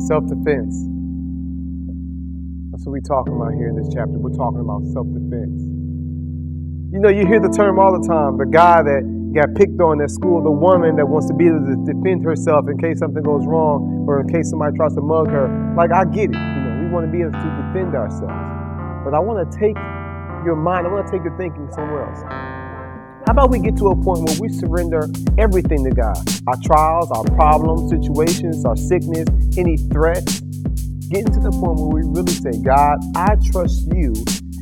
Self-defense. That's what we're talking about here in this chapter. We're talking about self-defense. You know, you hear the term all the time. The guy that got picked on at school, the woman that wants to be able to defend herself in case something goes wrong or in case somebody tries to mug her. Like, I get it. You know, we want to be able to defend ourselves. But I want to take your mind, I want to take your thinking somewhere else. How about we get to a point where we surrender everything to God? Our trials, our problems, situations, our sickness, any threats. Getting to the point where we really say, God, I trust you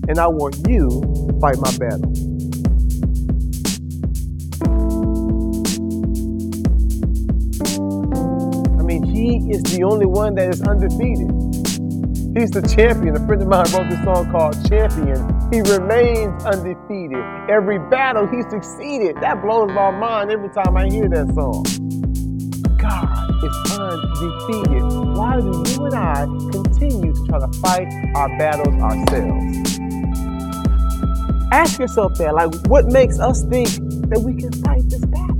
and I want you to fight my battle. I mean, he is the only one that is undefeated. He's the champion. A friend of mine wrote this song called Champion. He remains undefeated. Every battle he succeeded. That blows my mind every time I hear that song. God is undefeated. Why do you and I continue to try to fight our battles ourselves? Ask yourself that, like, what makes us think that we can fight this battle?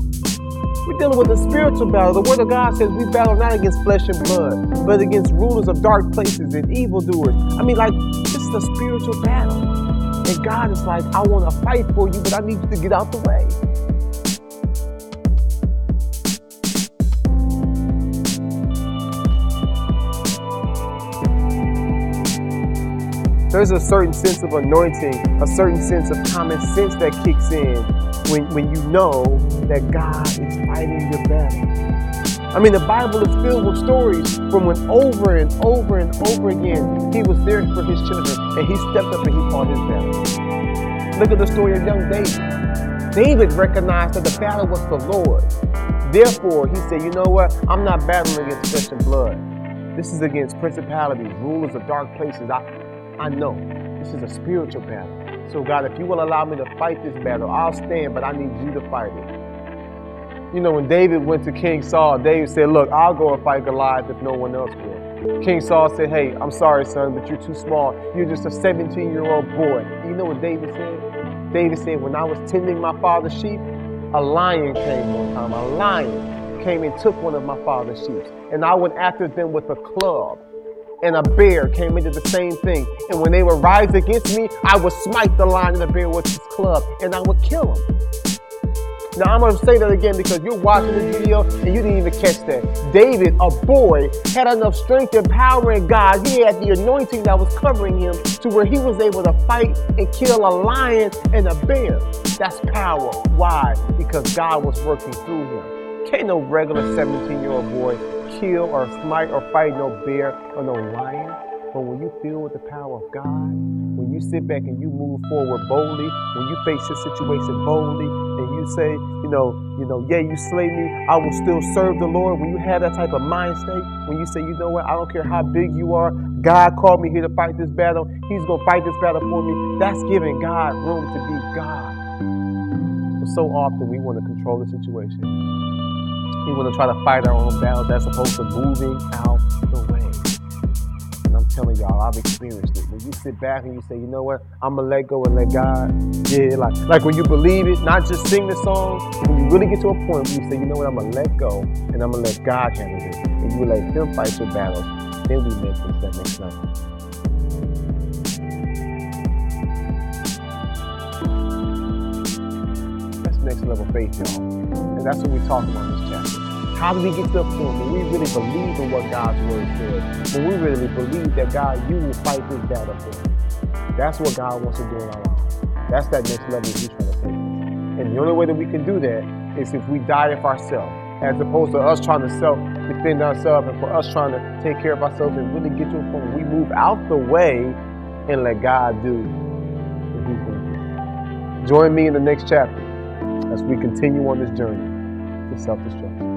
We're dealing with a spiritual battle. The Word of God says we battle not against flesh and blood, but against rulers of dark places and evildoers. I mean, like, this is a spiritual battle. And God is like, I want to fight for you, but I need you to get out the way. There's a certain sense of anointing, a certain sense of common sense that kicks in when you know that God is fighting your battle. I mean, the Bible is filled with stories from when over and over and over again, he was there for his children and he stepped up and he fought his battle. Look at the story of young David. David recognized that the battle was the Lord. Therefore, he said, you know what? I'm not battling against flesh and blood. This is against principalities, rulers of dark places. I know this is a spiritual battle. So God, if you will allow me to fight this battle, I'll stand, but I need you to fight it. You know, when David went to King Saul, David said, look, I'll go and fight Goliath if no one else will. King Saul said, hey, I'm sorry, son, but you're too small. You're just a 17-year-old boy. You know what David said? David said, when I was tending my father's sheep, a lion came one time. A lion came and took one of my father's sheep. And I went after them with a club. And a bear came into the same thing. And when they would rise against me, I would smite the lion and the bear with this club, and I would kill them. Now, I'm going to say that again because you're watching this video and you didn't even catch that. David, a boy, had enough strength and power in God. He had the anointing that was covering him to where he was able to fight and kill a lion and a bear. That's power. Why? Because God was working through him. Can't no regular 17-year-old boy kill or smite or fight no bear or no lion. But when you feel with the power of God, when you sit back and you move forward boldly, when you face your situation boldly, and you say, yeah, you slay me, I will still serve the Lord. When you have that type of mind state, when you say, you know what, I don't care how big you are, God called me here to fight this battle. He's going to fight this battle for me. That's giving God room to be God. But so often we want to control the situation. We want to try to fight our own battles as opposed to moving out the way. And I'm telling y'all, I've experienced it. When you sit back and you say, you know what, I'm going to let go and let God. Yeah, like when you believe it, not just sing the song. When you really get to a point where you say, you know what, I'm going to let go and I'm going to let God handle it. And you let him fight your battles. Then we make this that next level. That's next level faith, y'all. And that's what we're talking about in this chapter. How do we get to the point when we really believe in what God's word says? When we really believe that God, you will fight this battle for us. That's what God wants to do in our lives. That's that next level He's trying to take us. And the only way that we can do that is if we die of ourselves, as opposed to us trying to self-defend ourselves and for us trying to take care of ourselves and really get to a point where we move out the way and let God do what He's going to do. Join me in the next chapter as we continue on this journey to self-destruction.